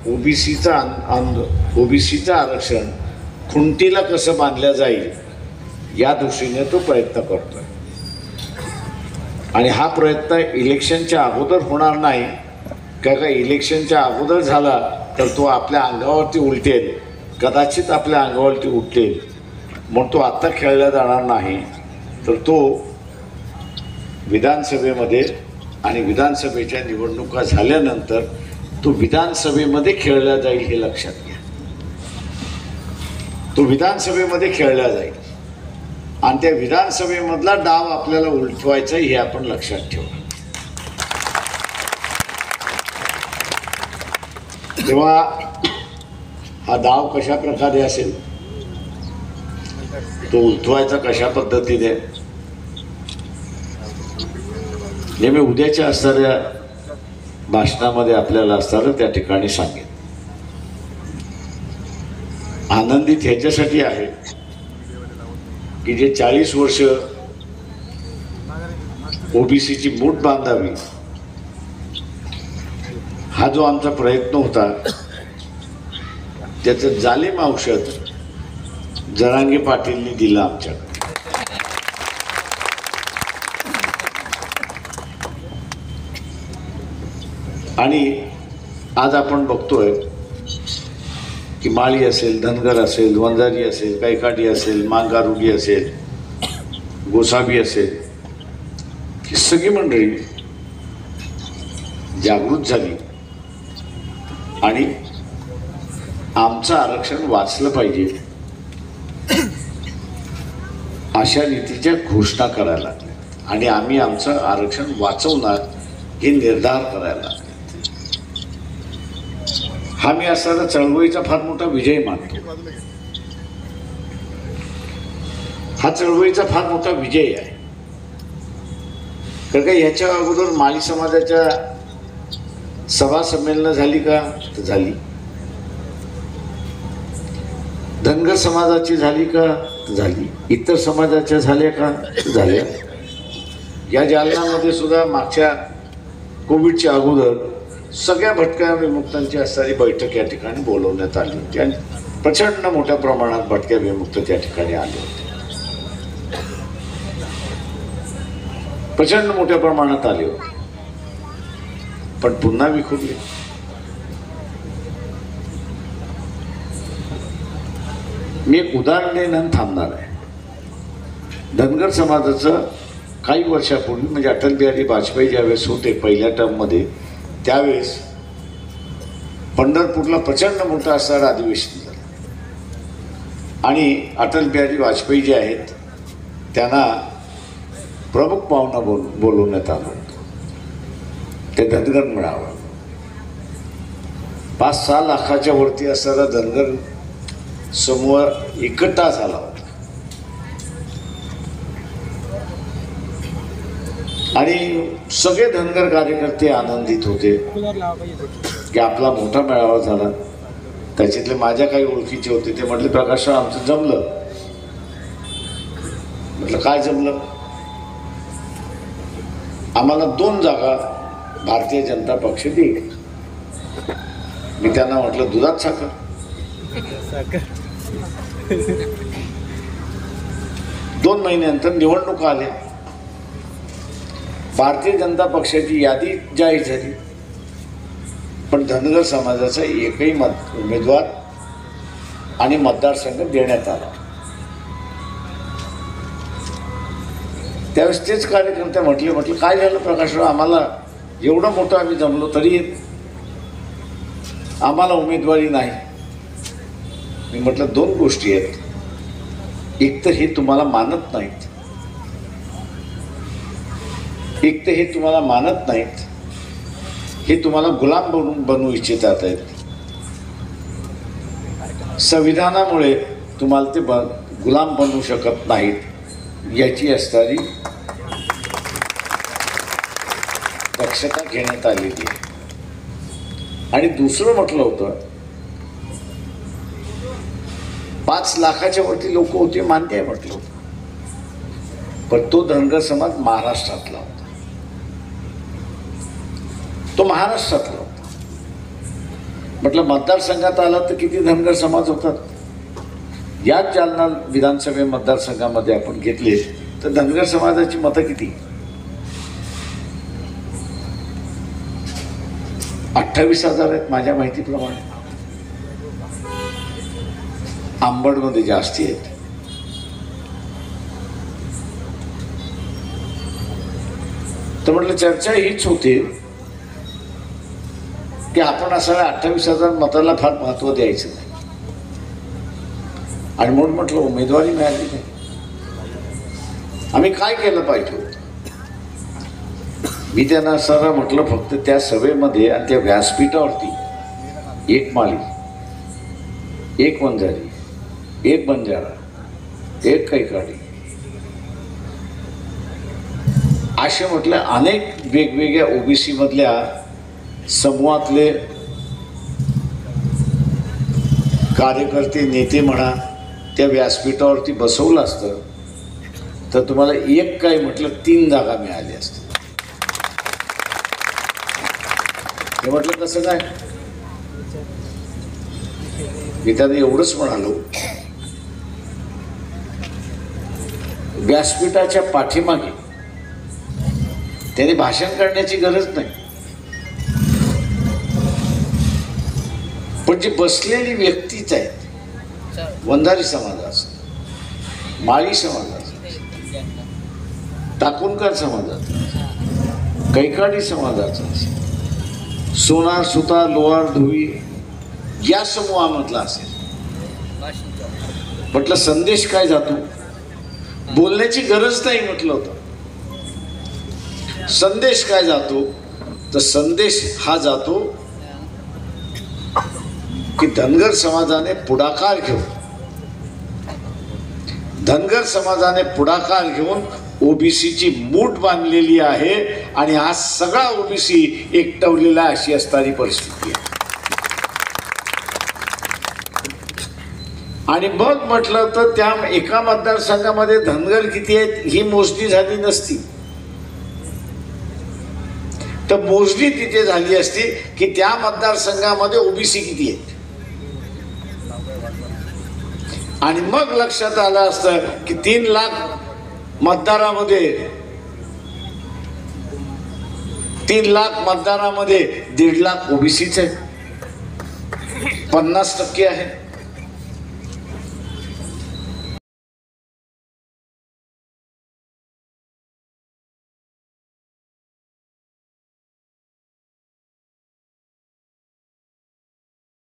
ओबीसीचं आरक्षण खुंटीला कसं बांधलं जाईल या दृष्टीने तो प्रयत्न करतोय. आणि हा प्रयत्न इलेक्शनच्या अगोदर होणार नाही, का इलेक्शनच्या अगोदर झाला तर तो आपल्या अंगावरती उलटेल, कदाचित आपल्या अंगावरती उलटेल, म्हणून तो आत्ता खेळला जाणार नाही. तर तो विधानसभेमध्ये आणि विधानसभेच्या निवडणुका झाल्यानंतर तो विधानसभेमध्ये खेळला जाईल हे लक्षात घ्या. तो विधानसभेमध्ये खेळला जाईल आणि त्या विधानसभेमधला डाव आपल्याला उलटवायचा हे आपण लक्षात ठेवू. तेव्हा हा डाव कशा प्रकारे असेल, तो उलटवायचा कशा पद्धतीने, हे मी उद्याच्या असणाऱ्या भाषणामध्ये आपल्याला असणारं त्या ठिकाणी सांगेन. आनंदित ह्याच्यासाठी आहे की जे 40 वर्ष ओबीसीची मूठ बांधावी हा जो आमचा प्रयत्न होता त्याचं जालिम औषध जरांगे पाटीलनी दिलं आमच्याकडे. आणि आज आपण बघतोय की माळी असेल, धनगर असेल, वंजारी असेल, कैकाडी असेल, मांगारुडी असेल, गोसावी असेल, ही सगळी मंडळी जागृत झाली आणि आमचं आरक्षण वाचलं पाहिजे अशा रीतीच्या घोषणा करायला लागल्या आणि आम्ही आमचं आरक्षण वाचवणार हे निर्धार करायला लागले. हा मी असणारा चळवळीचा फार मोठा विजय मानतो. हा चळवळीचा फार मोठा विजय आहे. कारण का ह्याच्या अगोदर माळी समाजाच्या सभा संमेलनं झाली का, तर झाली. धनगर समाजाची झाली का, तर झाली. इतर समाजाच्या झाल्या का, तर झाल्या. या जालन्यामध्ये सुद्धा मागच्या कोविडच्या अगोदर सगळ्या भटक्या विमुक्तांची असणारी बैठक या ठिकाणी बोलवण्यात आली होती आणि प्रचंड मोठ्या प्रमाणात भटक्या विमुक्त त्या ठिकाणी आले होते. प्रचंड मोठ्या प्रमाणात आले होते, पण पुन्हा विखुरले. मी एक उदाहरण देणं थांबणार आहे. धनगर समाजाचं काही वर्षापूर्वी म्हणजे अटल बिहारी वाजपेयी ज्यावेळेस होते पहिल्या टर्ममध्ये, त्यावेळेस पंढरपूरला प्रचंड मोठं असणारं अधिवेशन झालं आणि अटल बिहारी वाजपेयी जे आहेत त्यांना प्रमुख पाहुणा बोलवण्यात आलं होतं. ते धनगर मिळावं. 5-6 लाखाच्या वरती असणारा धनगर समूह एकट्ठा झाला होता आणि सगळे धनगर कार्यकर्ते आनंदित होते की आपला मोठा मेळावा झाला. त्याच्यातले माझ्या काही ओळखीचे होते, ते म्हटले प्रकाशराव आमचं जमलं. म्हटलं काय जमलं? आम्हाला 2 जागा भारतीय जनता पक्ष देईल. मी त्यांना म्हटलं दुधात साखर. 2 महिन्यानंतर निवडणुका आल्या. भारतीय जनता पक्षाची यादी जाहीर झाली, पण धनगर समाजाचा एकही उमेदवार आणि मतदारसंघ देण्यात आला. त्यावेळेस तेच कार्यकर्ते म्हटलं काय झालं प्रकाशराव, आम्हाला एवढं मोठं आम्ही जमलो तरी आम्हाला उमेदवारी नाही. मी म्हटलं 2 गोष्टी आहेत. एक तर हे तुम्हाला मानत नाहीत, हे तुम्हाला गुलाम बनवू इच्छितात आहेत. संविधानामुळे तुम्हाला ते गुलाम बनवू शकत नाहीत याची असणारी दक्षता घेण्यात आलेली आहे. आणि दुसरं म्हटलं होतं 5 लाखाच्या वरती लोक होते, मान्य आहे म्हटलं होतं, पण तो धनगर समाज महाराष्ट्रातला होता. तो महाराष्ट्रातला होता. म्हटलं मतदारसंघात आला तर किती धनगर समाज होतात. याच जालना विधानसभा मतदारसंघामध्ये आपण घेतले तर धनगर समाजाची मतं किती? 28,000 आहेत माझ्या माहितीप्रमाणे. आंबडमध्ये जास्ती आहेत. तर म्हटलं चर्चा हीच होते की आपण असं 28,000 मताला फार महत्व द्यायचं नाही. आणि म्हणून म्हटलं उमेदवारी मिळाली नाही, आम्ही काय केलं पाहिजे. मी त्यांना सर म्हटलं फक्त त्या सभेमध्ये आणि त्या व्यासपीठावरती एक माली, एक वंजारी, एक बंजारा, एक कैकाडी असे म्हटलं अनेक वेगवेगळ्या ओबीसी मधल्या समूहातले कार्यकर्ते नेते म्हणा त्या व्यासपीठावरती बसवलं असतं तर तुम्हाला एक काय म्हटलं 3 जागा मिळाल्या असत्या. हे म्हटलं कसं काय. मी त्यांना एवढंच म्हणालो, व्यासपीठाच्या पाठीमागे त्याने भाषण करण्याची गरज नाही, पण जी बसलेली व्यक्तीच आहेत, वंजारी समाजाचं, माळी समाजाचं, टाकुणकर समाजाचं, कैकाडी समाजाचं, सोनार सुतार लोहार धुवी या समूहामधला असेल. म्हटलं संदेश काय जातो, बोलण्याची गरज नाही म्हटलं होतं. संदेश काय जातो तर संदेश हा जातो की धनगर समाजाने पुढाकार घेऊन, धनगर समाजाने पुढाकार घेऊन ओबीसीची मूठ बांधलेली आहे आणि आज सगळा ओबीसी एकटवलेला अशी असणारी परिस्थिती आहे. आणि मग म्हटलं तर त्या एका मतदारसंघामध्ये धनगर किती आहेत ही मोजणी झाली नसती, तर मोजणी तिथे झाली असती की त्या मतदारसंघामध्ये ओबीसी किती आहेत. आणि मग लक्षात आलं असतं की 3 लाख मतदारामध्ये 3 लाख मतदारामध्ये 1.5 लाख ओबीसीच आहेत, 50% आहे.